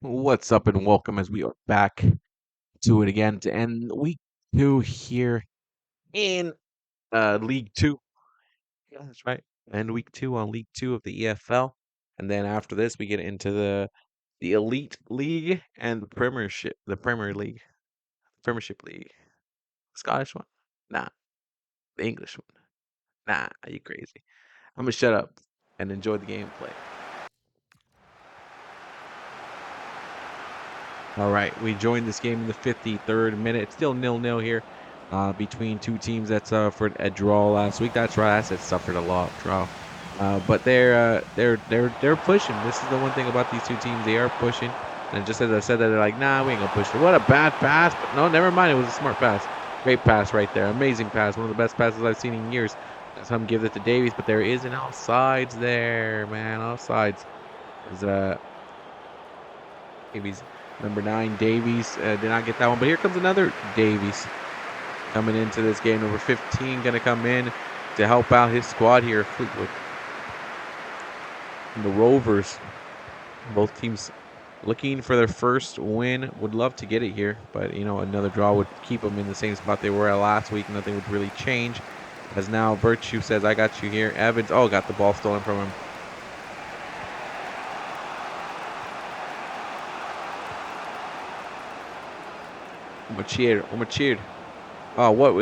What's up and welcome as we are back to it again to end week two here in League Two. Yeah, that's right. End week two on League Two of the EFL. And then after this we get into the Elite League and the Premier League. Premiership League. Scottish one? Nah. The English one. Nah, are you crazy? I'm gonna shut up and enjoy the gameplay. All right, we joined this game in the 53rd minute. It's still 0-0 here between two teams that suffered a draw last week. That's right, I said suffered a lot draw, but they're pushing. This is the one thing about these two teams; they are pushing. And just as I said that, they're like, nah, we ain't gonna push it. What a bad pass! But no, never mind. It was a smart pass. Great pass right there. Amazing pass. One of the best passes I've seen in years. Some give it to Davies, but there is an offsides there, man. Offsides. There's Davies, number 9, Davies did not get that one. But here comes another Davies coming into this game. Number 15 going to come in to help out his squad here, Fleetwood. And the Rovers, both teams looking for their first win. Would love to get it here, but another draw would keep them in the same spot they were at last week. Nothing would really change. As now Virtue says, I got you here. Evans, got the ball stolen from him. Umachir. Oh, what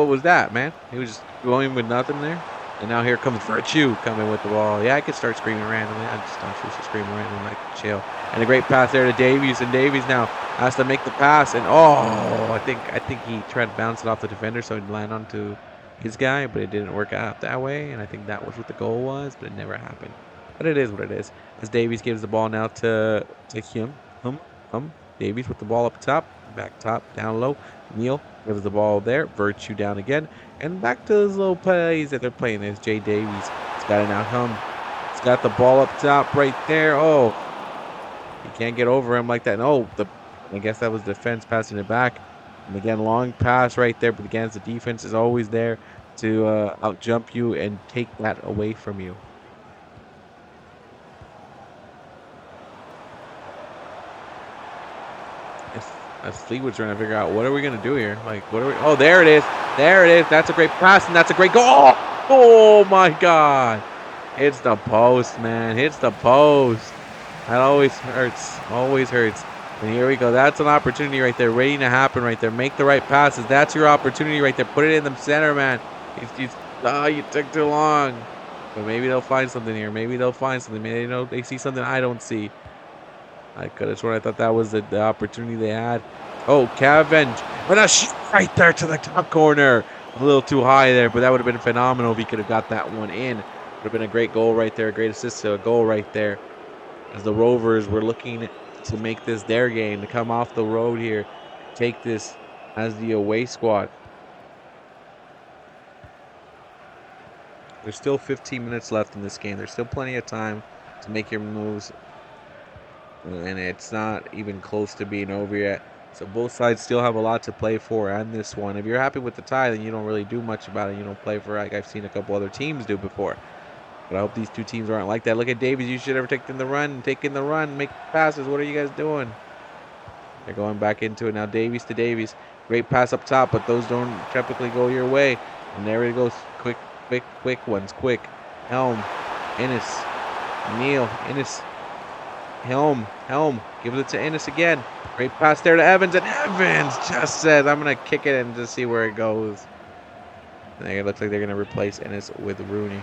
was that, man? He was just going with nothing there. And now here comes Virtue coming with the ball. Yeah, I could start screaming randomly. I just don't choose to scream randomly, like chill. And a great pass there to Davies, and Davies now has to make the pass. And I think he tried to bounce it off the defender so he'd land onto his guy, but it didn't work out that way. And I think that was what the goal was, but it never happened. But it is what it is. As Davies gives the ball now to him. Davies with the ball up top, back top, down low. Neal gives the ball there. Virtue down again. And back to those little plays that they're playing. There's Jay Davies. He's got it now. He's got the ball up top right there. Oh, he can't get over him like that. No, I guess that was defense passing it back. And again, long pass right there. But again, the defense is always there to out-jump you and take that away from you. As Fleetwood's trying to figure out what are we going to do here. Like, what are we? Oh, there it is. There it is. That's a great pass, and that's a great goal. Oh, my God. Hits the post, man. Hits the post. That always hurts. Always hurts. And here we go. That's an opportunity right there waiting to happen right there. Make the right passes. That's your opportunity right there. Put it in the center, man. You took too long. But maybe they'll find something here. Maybe they'll find something. Maybe they see something I don't see. I could have sworn I thought that was the opportunity they had. Oh, Cavendish. But a shot right there to the top corner. A little too high there, but that would have been phenomenal if he could have got that one in. Would have been a great goal right there. A great assist to a goal right there. As the Rovers were looking to make this their game, to come off the road here, take this as the away squad. There's still 15 minutes left in this game. There's still plenty of time to make your moves. And it's not even close to being over yet. So both sides still have a lot to play for and this one. If you're happy with the tie, then you don't really do much about it. You don't play for it like I've seen a couple other teams do before. But I hope these two teams aren't like that. Look at Davies. You should have taken the run. Taking the run. Make passes. What are you guys doing? They're going back into it now. Davies to Davies. Great pass up top, but those don't typically go your way. And there it goes. Quick ones. Quick. Helm. Ennis. Neal. Ennis. Helm, give it to Ennis again. Great pass there to Evans, and Evans just says, I'm going to kick it and just see where it goes. And it looks like they're going to replace Ennis with Rooney.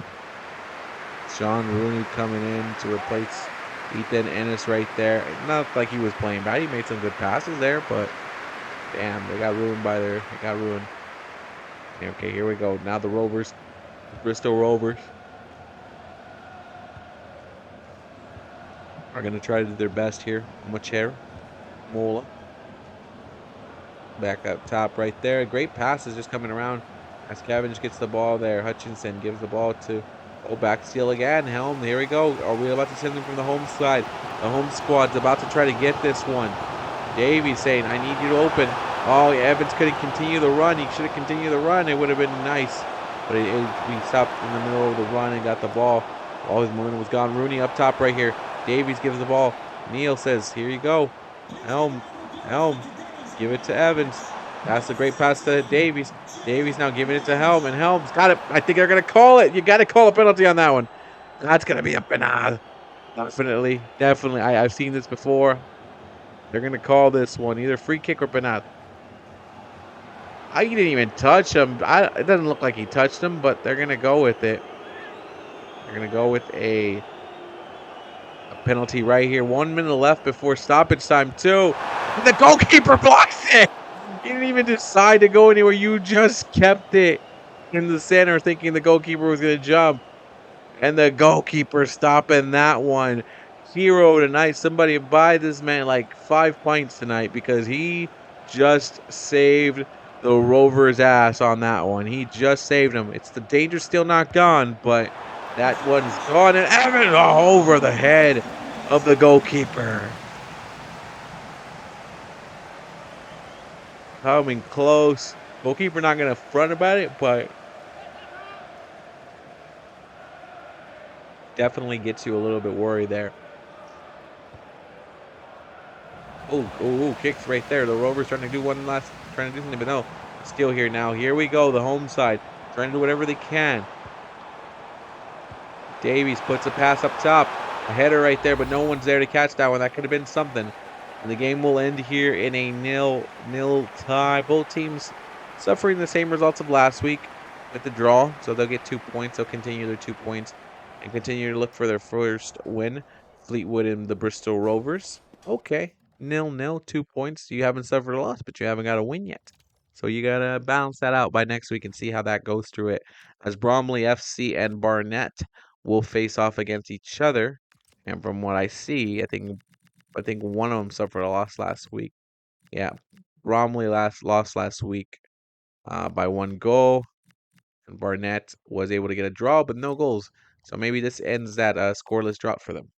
Sean Rooney coming in to replace Ethan Ennis right there. Not like he was playing bad. He made some good passes there, but damn, they got ruined They got ruined. Okay, here we go. Now the Rovers, Bristol Rovers, are going to try to do their best here. Mola. Back up top right there. Great passes just coming around as Cavendish gets the ball there. Hutchinson gives the ball to back steal again. Helm, here we go. Are we about to send them from the home side? The home squad's about to try to get this one. Davies saying, I need you to open. Oh, Evans couldn't continue the run. He should have continued the run. It would have been nice. But he stopped in the middle of the run and got the ball. All his momentum was gone. Rooney up top right here. Davies gives the ball Neil says, here you go. Helm. Give it to Evans. That's a great pass to Davies. Davies now giving it to Helm, and Helm's got it. I think they're going to call it. You got to call a penalty on that one. That's going to be a penalty. Definitely. I've seen this before. They're going to call this one either free kick or penalty. I didn't even touch him. It doesn't look like he touched him, but they're going to go with it. They're going to go with a penalty right here. 1 minute left before stoppage time, too. And the goalkeeper blocks it. He didn't even decide to go anywhere. You just kept it in the center thinking the goalkeeper was going to jump. And the goalkeeper stopping that one. 0 tonight. Somebody buy this man like 5 pints tonight because he just saved the Rovers' ass on that one. He just saved him. It's the danger still not gone, but that one's gone. And Evans over the head of the goalkeeper. Coming close. Goalkeeper not going to front about it, but definitely gets you a little bit worried there. Oh, kicks right there. The Rovers trying to do something, but no. Still here now. Here we go. The home side trying to do whatever they can. Davies puts a pass up top. A header right there, but no one's there to catch that one. That could have been something. And the game will end here in a 0-0 tie. Both teams suffering the same results of last week with the draw. So they'll get 2 points. They'll continue their 2 points and continue to look for their first win. Fleetwood and the Bristol Rovers. Okay. 0-0, 2 points. You haven't suffered a loss, but you haven't got a win yet. So you got to balance that out by next week and see how that goes through it. As Bromley FC and Barnet will face off against each other. And from what I see, I think one of them suffered a loss last week. Yeah, Bromley lost last week by 1 goal. And Barnet was able to get a draw, but no goals. So maybe this ends that scoreless drought for them.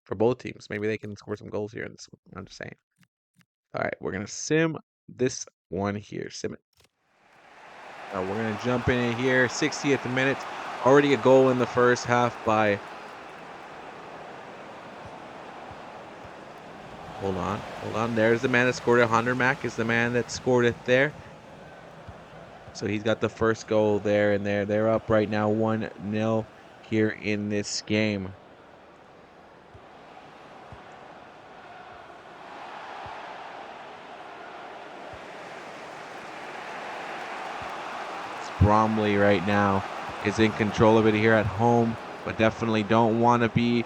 For both teams. Maybe they can score some goals here in this one. I'm just saying. All right, we're going to sim this one here. Sim it. We're going to jump in here. 60th minute. Already a goal in the first half by... Hold on. There's the man that scored it. Hondermack is the man that scored it there. So he's got the first goal there and there. They're up right now 1-0 here in this game. Bromley right now is in control of it here at home, but definitely don't want to be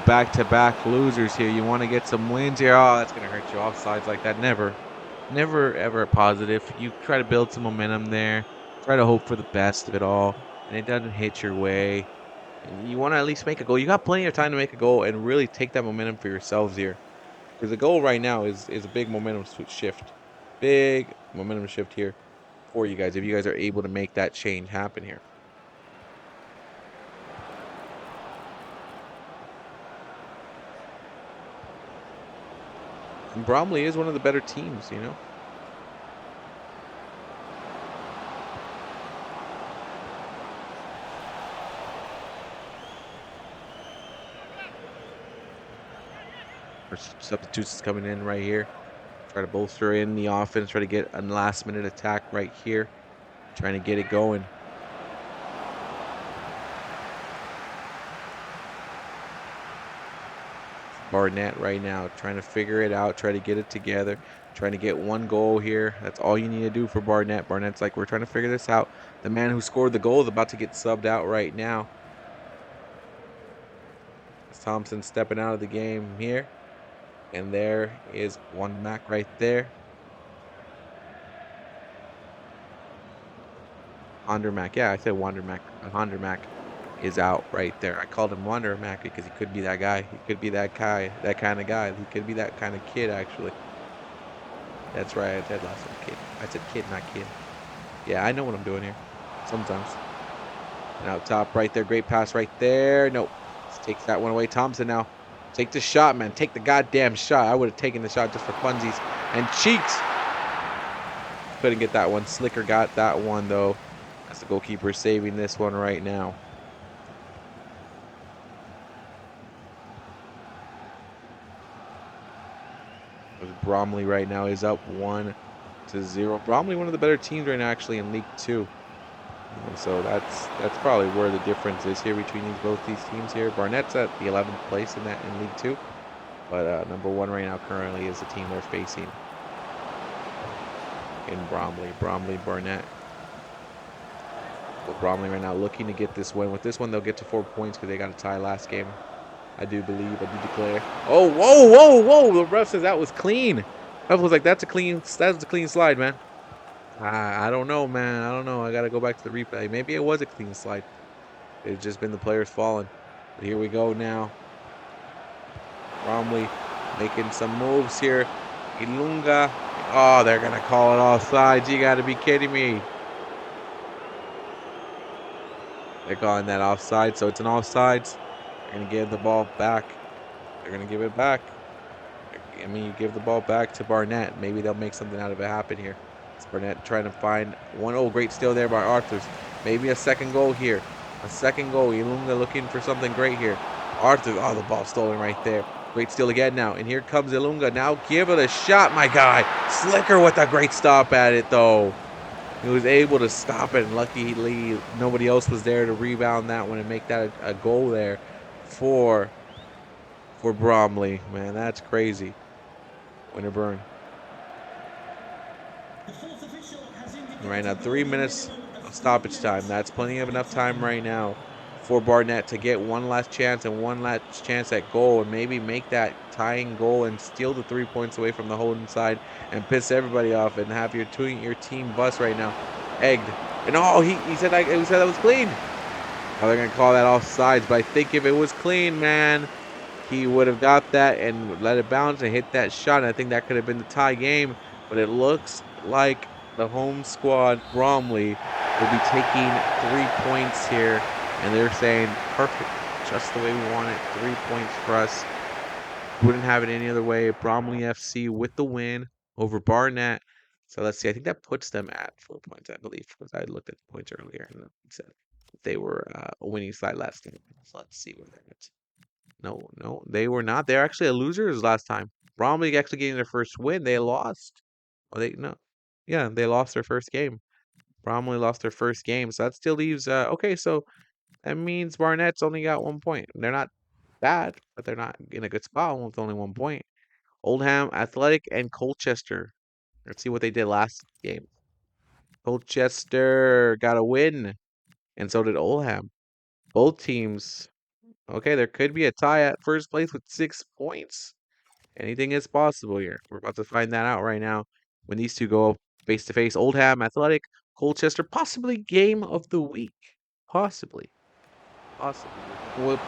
back-to-back losers here. You want to get some wins here. Oh, that's going to hurt you. Offsides like that, never ever positive. You try to build some momentum there, try to hope for the best of it all, and it doesn't hit your way. And you want to at least make a goal. You got plenty of time to make a goal and really take that momentum for yourselves here. Because the goal right now is a big momentum shift. Big momentum shift here for you guys if you guys are able to make that change happen here. And Bromley is one of the better teams, you know. Substitutes is coming in right here. Try to bolster in the offense. Try to get a last-minute attack right here. Trying to get it going. Barnet right now trying to figure it out. Try to get it together. Trying to get 1 goal here. That's all you need to do for Barnet. Barnet's like, we're trying to figure this out. The man who scored the goal is about to get subbed out right now. Thompson stepping out of the game here. And there is Wandermack right there. Hondermack. Yeah, I said Wandermack. Hondermack is out right there. I called him Wandermack because he could be that guy. He could be that guy, that kind of guy. He could be that kind of kid, actually. That's right. I said last one, kid. I said kid, not kid. Yeah, I know what I'm doing here. Sometimes. And out top right there. Great pass right there. Nope. Takes that one away. Thompson now. Take the shot, man. Take the goddamn shot. I would have taken the shot just for funsies. And cheeks. Couldn't get that one. Slicker got that one, though. That's the goalkeeper saving this one right now. As Bromley right now is up 1-0. Bromley, one of the better teams right now, actually in League Two. So that's probably where the difference is here between both these teams here. Barnet's at the 11th place in League Two, but number one right now currently is the team they're facing in Bromley. Barnet. But Bromley right now looking to get this win. With this one, they'll get to 4 points because they got a tie last game. I do declare. Oh, whoa! The ref says that was clean. I was like, that's a clean slide, man. I don't know, man. I don't know. I got to go back to the replay. Maybe it was a clean slide. It's just been the players falling. But here we go now. Bromley making some moves here. Ilunga. Oh, they're going to call it offsides. You got to be kidding me. They're calling that offside, so it's an offsides. They're going to give the ball back. They're going to give it back. I mean, you give the ball back to Barnet. Maybe they'll make something out of it happen here. It's Barnet trying to find one. Oh, great steal there by Arthurs. Maybe a second goal here. A second goal. Ilunga looking for something great here. Arthur. Oh, the ball stolen right there. Great steal again now. And here comes Ilunga. Now give it a shot, my guy. Slicker with a great stop at it, though. He was able to stop it, and luckily nobody else was there to rebound that one and make that a goal there for Bromley. Man, that's crazy. Winterburn. Right now, 3 minutes of stoppage time. That's plenty of enough time right now for Barnet to get one last chance at goal and maybe make that tying goal and steal the 3 points away from the Holden side and piss everybody off and have your team bus right now egged. And oh, he said that was clean. Oh, they're gonna call that offsides, but I think if it was clean, man, he would have got that and let it bounce and hit that shot. And I think that could have been the tie game, but it looks like the home squad, Bromley, will be taking 3 points here. And they're saying, perfect, just the way we want it. 3 points for us. Wouldn't have it any other way. Bromley FC with the win over Barnet. So let's see. I think that puts them at 4 points, I believe, because I looked at the points earlier and it said they were a winning side last time. So let's see where they're at. No, they were not. They're actually a losers last time. Bromley actually getting their first win. They lost. Oh, they lost their first game. Bromley lost their first game, so that still leaves. Okay, so that means Barnet's only got 1 point. They're not bad, but they're not in a good spot with only 1 point. Oldham, Athletic, and Colchester. Let's see what they did last game. Colchester got a win, and so did Oldham. Both teams. Okay, there could be a tie at first place with 6 points. Anything is possible here. We're about to find that out right now when these two go face to face. Oldham, Athletic, Colchester, possibly game of the week. Possibly.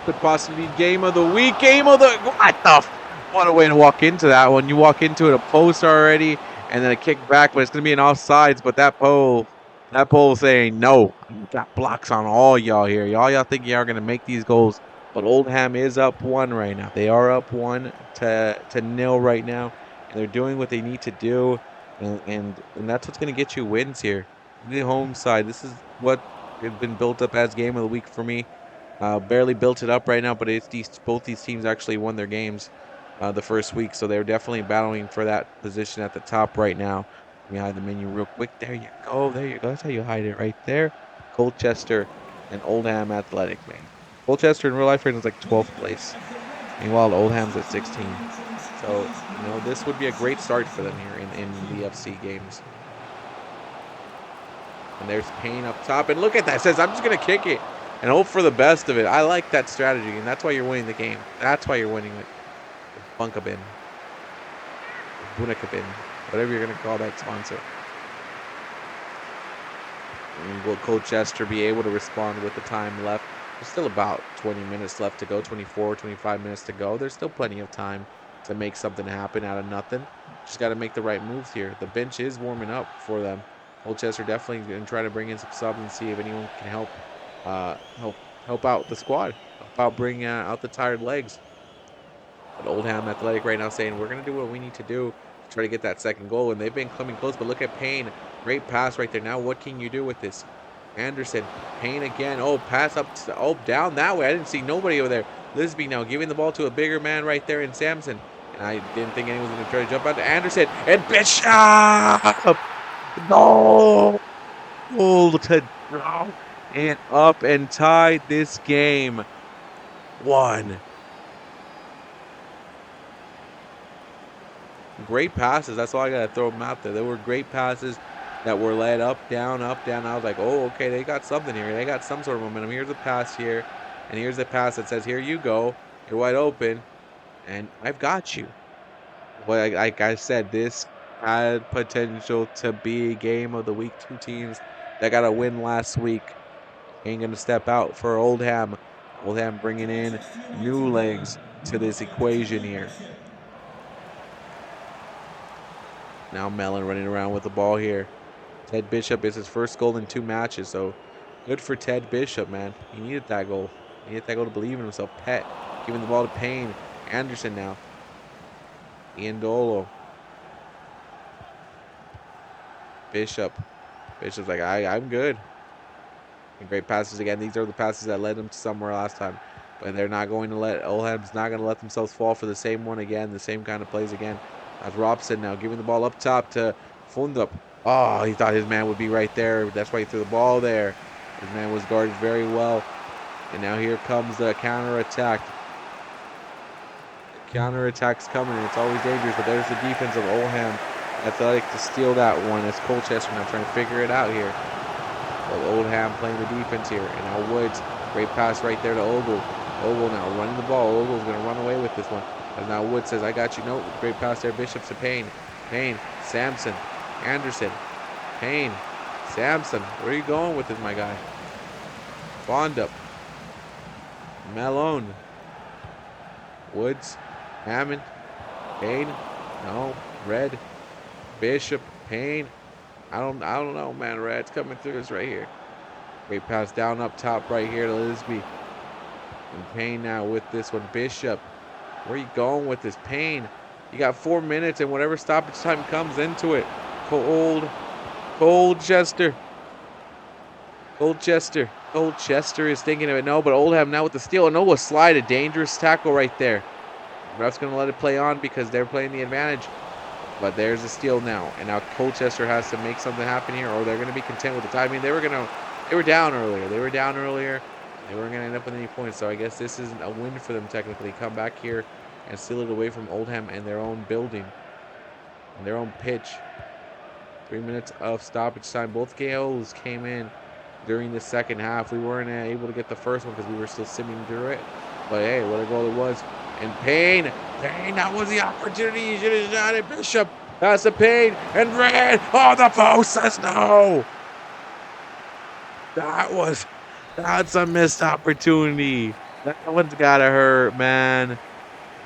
Could possibly be game of the week. What a way to walk into that one. You walk into it a post already and then a kick back, but it's going to be an offsides. But that pole saying no. Got blocks on all y'all here. Y'all think y'all are going to make these goals. But Oldham is up 1 right now. They are up 1-0 right now. And they're doing what they need to do. And that's what's going to get you wins here. The home side. This is what has been built up as game of the week for me. Barely built it up right now, but both these teams actually won their games the first week. So they're definitely battling for that position at the top right now. Let me hide the menu real quick. There you go. That's how you hide it right there. Colchester and Oldham Athletic, man. Colchester in real life right now is like 12th place. Meanwhile, Oldham's at 16. So, this would be a great start for them here in the FC games. And there's Payne up top. And look at that. It says, I'm just going to kick it and hope for the best of it. I like that strategy, and that's why you're winning the game. That's why you're winning it. Bunkabin. Bunakabin. Whatever you're going to call that sponsor. And will Colchester be able to respond with the time left? There's still about 20 minutes left to go, 24, 25 minutes to go. There's still plenty of time to make something happen out of nothing. Just got to make the right moves here. The bench is warming up for them. Colchester definitely going to try to bring in some subs and see if anyone can help out the squad, help out bring out the tired legs. But Oldham Athletic right now saying we're going to do what we need to do to try to get that second goal, and they've been coming close. But look at Payne, great pass right there. Now what can you do with this? Anderson, Payne again. Oh, pass up, down that way. I didn't see nobody over there. Lisby now giving the ball to a bigger man right there in Samson. And I didn't think anyone was going to try to jump out to Anderson. And Bishop! Goal! To draw it up and tie this game 1. Great passes. That's all I got to throw them out there. There were great passes that were led up, down, up, down. I was like, oh, okay, they got something here. They got some sort of momentum. Here's a pass here, and here's a pass that says, here you go. You're wide open, and I've got you. But like I said, this had potential to be a game of the week. 2 teams that got a win last week ain't going to step out for Oldham. Oldham bringing in new legs to this equation here. Now Mellon running around with the ball here. Ted Bishop is his first goal in 2 matches, so good for Ted Bishop, man. He needed that goal. He needed that goal to believe in himself. Pet giving the ball to Payne. Anderson now. Ian Dolo. Bishop. Bishop's like, I'm good. And great passes again. These are the passes that led them to somewhere last time. But they're not going to Oldham's not going to let themselves fall for the same one again, the same kind of plays again. That's Robson now giving the ball up top to Fundup. Oh, he thought his man would be right there. That's why he threw the ball there. His man was guarded very well. And now here comes the counterattack. The counterattack's coming. It's always dangerous, but there's the defense of Oldham Athletic to steal that one. It's Colchester now trying to figure it out here. But Oldham playing the defense here. And now Woods. Great pass right there to Ogle. Ogle now running the ball. Ogle's going to run away with this one. And now Woods says, I got you. No, great pass there. Bishop to Payne. Payne. Sampson. Anderson. Payne. Sampson. Where are you going with this, my guy? Fondup. Malone. Woods. Hammond. Payne. No. Red. Bishop. Payne. I don't know, man. Red's coming through us right here. Great pass down up top right here to Lisby. And Payne now with this one. Bishop. Where are you going with this? Payne. You got 4 minutes, and whatever stoppage time comes into it. Colchester. Colchester is thinking of it. No, but Oldham now with the steal. And a slide. A dangerous tackle right there. Ref's going to let it play on because they're playing the advantage. But there's a steal now. And now Colchester has to make something happen here, or they're going to be content with the time. I mean, they were down earlier. They weren't going to end up with any points. So I guess this isn't a win for them technically. Come back here and steal it away from Oldham and their own building. And their own pitch. 3 minutes of stoppage time. Both KOs came in during the second half. We weren't able to get the first one because we were still simming through it. But hey, what a goal it was. And Payne, that was the opportunity. You should have shot it. Bishop, that's a Payne. And Red, oh, the post says no. That's a missed opportunity. That one's gotta hurt, man.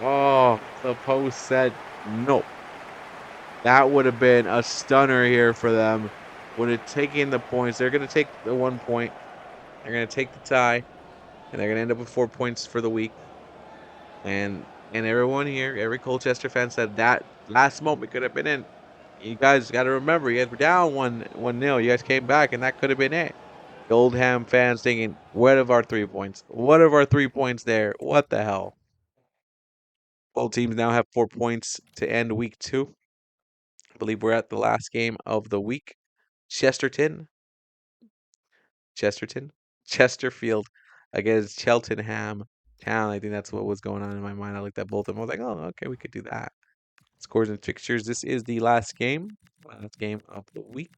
Oh, the post said no. That would have been a stunner here for them. Would have taken the points. They're going to take the 1 point. They're going to take the tie. And they're going to end up with 4 points for the week. And everyone here, every Colchester fan said that last moment could have been in. You guys got to remember, you guys were down 1-0. You guys came back, and that could have been it. The Oldham fans thinking, what of our 3 points? What of our 3 points there? What the hell? Both teams now have 4 points to end week 2. I believe we're at the last game of the week. Chesterfield against Cheltenham Town. I think that's what was going on in my mind. I looked at both of them. I was like, oh, okay, we could do that. Scores and fixtures. This is the last game of the week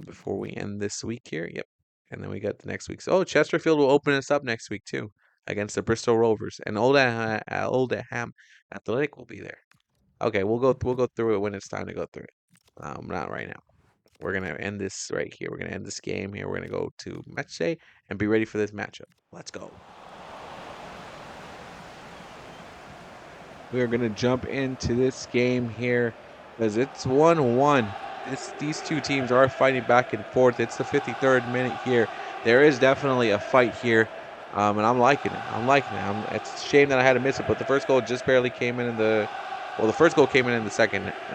before we end this week here. Yep. And then we got the next week. So, Chesterfield will open us up next week too against the Bristol Rovers. And Oldham Athletic will be there. Okay, we'll go through it when it's time to go through it. Not right now. We're going to end this right here. We're going to end this game here. We're going to go to match day and be ready for this matchup. Let's go. We are going to jump into this game here because it's 1-1. These two teams are fighting back and forth. It's the 53rd minute here. There is definitely a fight here, and I'm liking it. It's a shame that I had to miss it, but the first goal just barely came in the first goal came in the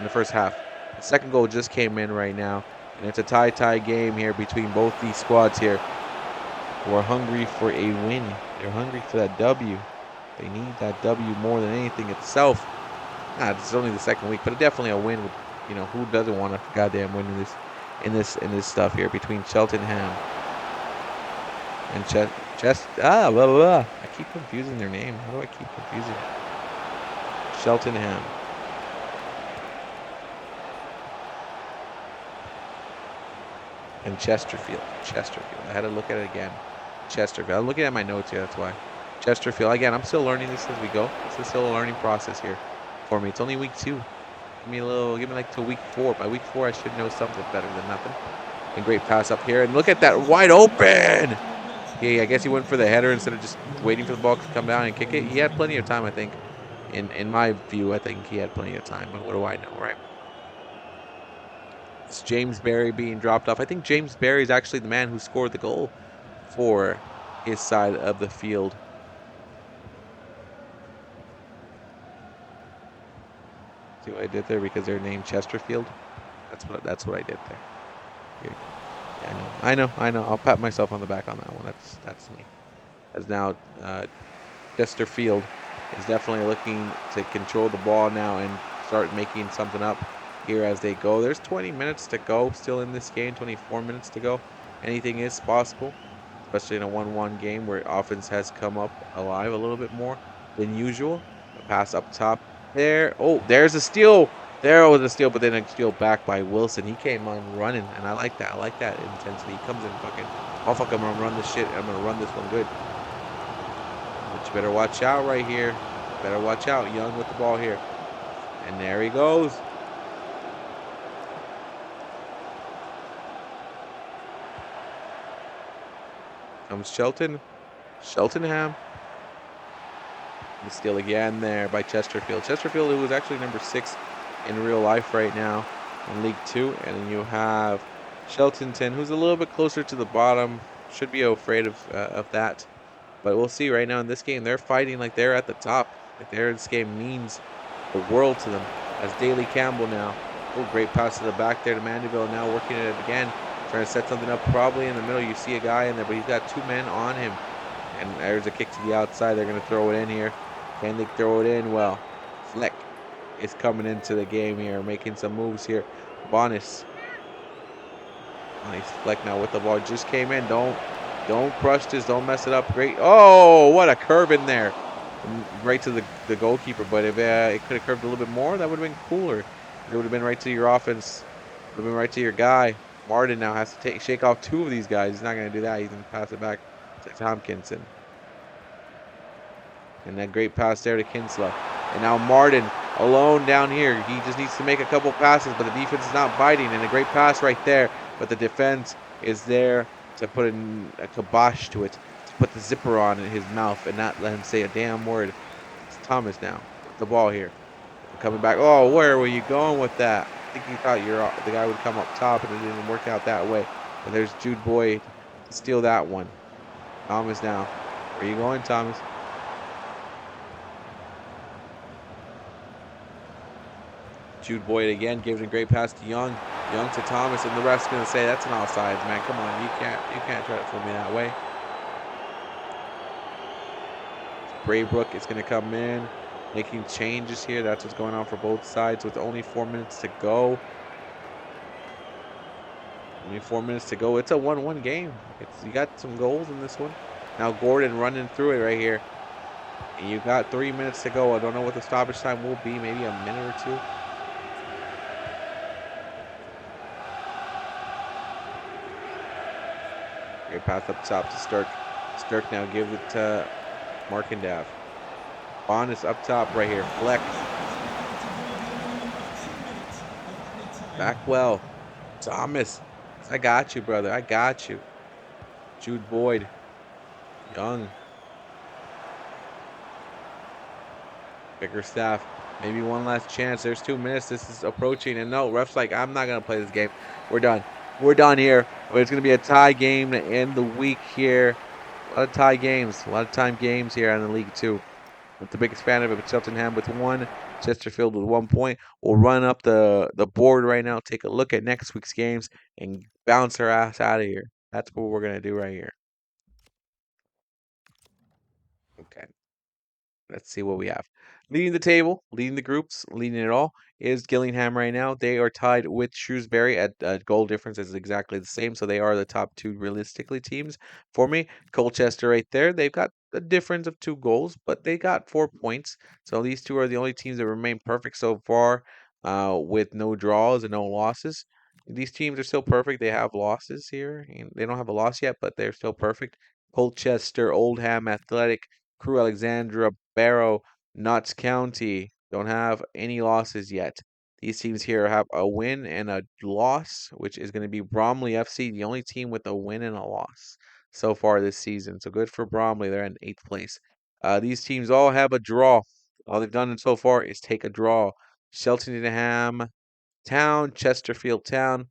first half. The second goal just came in right now. And it's a tie game here between both these squads here who are hungry for a win. They're hungry for that W. They need that W more than anything itself. It's only the second week, but definitely a win. Who doesn't want a goddamn win in this stuff here between Cheltenham and blah, blah, blah. I keep confusing their name. How do I keep confusing Cheltenham and Chesterfield? Chesterfield. I had to look at it again. Chesterfield. I'm looking at my notes here. That's why. Chesterfield. Again, I'm still learning this as we go. This is still a learning process here for me. It's only week 2. Give me like to week 4. By week 4, I should know something better than nothing. And great pass up here. And look at that, wide open. I guess he went for the header instead of just waiting for the ball to come down and kick it. He had plenty of time, I think. In my view, I think he had plenty of time. But what do I know, right? It's James Berry being dropped off. I think James Berry is actually the man who scored the goal for his side of the field. See what I did there? Because they're named Chesterfield. That's what I did there. Yeah, I know. I'll pat myself on the back on that one. That's me. As now, Chesterfield is definitely looking to control the ball now and start making something up here as they go. There's 20 minutes to go still in this game. 24 minutes to go. Anything is possible, especially in a 1-1 game where offense has come up alive a little bit more than usual. A pass up top there. Oh, there's a steal. There was a steal, but then a steal back by Wilson. He came on running, and I like that. I like that intensity. He comes in fucking, oh fuck, I'm gonna run this shit. I'm gonna run this one good. But you better watch out right here. Better watch out. Young with the ball here. And there he goes. Comes Cheltenham. The steal again there by Chesterfield. Chesterfield, who is actually number 6 in real life right now in League Two. And then you have Cheltenham, who's a little bit closer to the bottom. Should be afraid of that. But we'll see right now in this game. They're fighting like they're at the top. Like this game means the world to them. As Daley Campbell now. Oh, great pass to the back there to Mandeville. Now working it again. Trying to set something up probably in the middle. You see a guy in there, but he's got 2 men on him. And there's a kick to the outside. They're going to throw it in here. Can they throw it in? Well, Fleck is coming into the game here, making some moves here. Bonus. Nice Fleck now with the ball. Just came in. Don't crush this. Don't mess it up. Great. Oh, what a curve in there. Right to the goalkeeper. But if it could have curved a little bit more, that would have been cooler. It would have been right to your offense. It would have been right to your guy. Martin now has to shake off 2 of these guys. He's not going to do that. He's going to pass it back to Tompkinson. And that great pass there to Kinslow. And now Martin alone down here. He just needs to make a couple passes, but the defense is not biting. And a great pass right there. But the defense is there to put in a kibosh to it, to put the zipper on in his mouth and not let him say a damn word. It's Thomas now with the ball here. Coming back. Oh, where were you going with that? I think you thought the guy would come up top, and it didn't work out that way. But there's Jude Boyd to steal that one. Thomas now. Where are you going, Thomas? Jude Boyd again gives a great pass to Young. Young to Thomas, and the ref's gonna say that's an offside, man. Come on, you can't try to fool me that way. Braybrook is gonna come in, making changes here. That's what's going on for both sides. With only 4 minutes to go. Only 4 minutes to go. It's a 1-1 game. You got some goals in this one. Now Gordon running through it right here. And you got 3 minutes to go. I don't know what the stoppage time will be. Maybe a minute or 2. Great pass up top to Sturk. Sturk now gives it to Markendav. Bond is up top right here. Fleck. Back well. Thomas. I got you, brother. I got you. Jude Boyd. Young. Bickerstaff. Maybe one last chance. There's 2 minutes. This is approaching. And no, ref's like, I'm not going to play this game. We're done. We're done here. But it's going to be a tie game to end the week here. A lot of tie games. A lot of time games here on the League Two. Not the biggest fan of it, but Cheltenham with 1. Chesterfield with 1 point. We'll run up the board right now. Take a look at next week's games and bounce our ass out of here. That's what we're going to do right here. Okay. Let's see what we have. Leading the table, leading the groups, leading it all is Gillingham right now. They are tied with Shrewsbury at goal difference is exactly the same, so they are the top two realistically teams for me. Colchester right there, they've got a difference of 2 goals, but they got 4 points. So these two are the only teams that remain perfect so far, with no draws and no losses. These teams are still perfect. They have losses here, and they don't have a loss yet, but they're still perfect. Colchester, Oldham, Athletic, Crew Alexandra, Barrow. Notts County don't have any losses yet. These teams here have a win and a loss, which is going to be Bromley FC, the only team with a win and a loss so far this season. So good for Bromley. They're in 8th place. These teams all have a draw. All they've done so far is take a draw. Cheltenham Town, Chesterfield Town,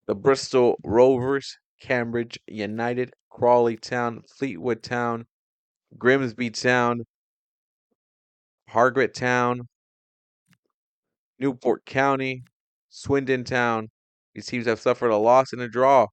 the Bristol Rovers, Cambridge United, Crawley Town, Fleetwood Town, Grimsby Town, Hargret Town, Newport County, Swindon Town. These teams have suffered a loss and a draw.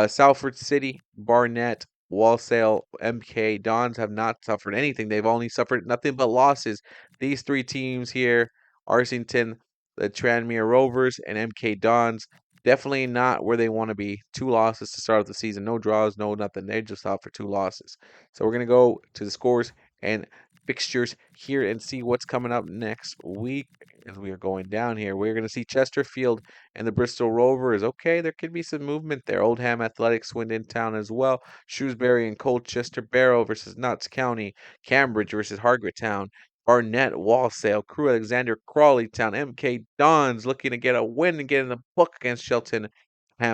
Salford City, Barnet, Walsall, MK Dons have not suffered anything. They've only suffered nothing but losses. These three teams here, Arsington, the Tranmere Rovers, and MK Dons, definitely not where they want to be. 2 losses to start off the season. No draws, no nothing. They just out for 2 losses. So we're going to go to the scores and fixtures here and see what's coming up next week as we are going down here. We're going to see Chesterfield and the Bristol Rovers. Okay, there could be some movement there. Oldham Athletic, Swindon Town as well. Shrewsbury and Colchester, Barrow versus Notts County. Cambridge versus Hargret Town. Barnet, Walsall, Crew Alexander, Crawley Town. MK Dons looking to get a win and get in the book against Cheltenham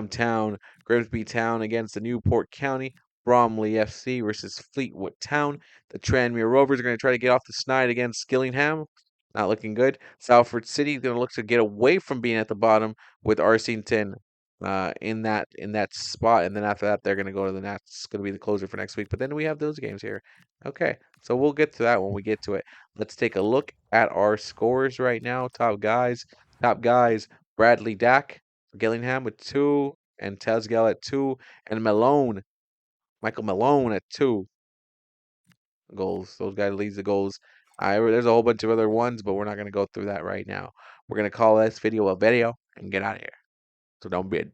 Town. Grimsby Town against the Newport County. Bromley FC versus Fleetwood Town. The Tranmere Rovers are going to try to get off the snide against Gillingham. Not looking good. Salford City going to look to get away from being at the bottom with Arsington in that spot, and then after that they're going to go to the Nats. It's going to be the closer for next week. But then we have those games here. Okay, so we'll get to that when we get to it. Let's take a look at our scores right now. Top guys. Bradley Dack, Gillingham with 2, and Tezgel at 2, and Michael Malone at 2 goals. Those guys leads the goals. There's a whole bunch of other ones, but we're not going to go through that right now. We're going to call this video a video and get out of here. So don't bid.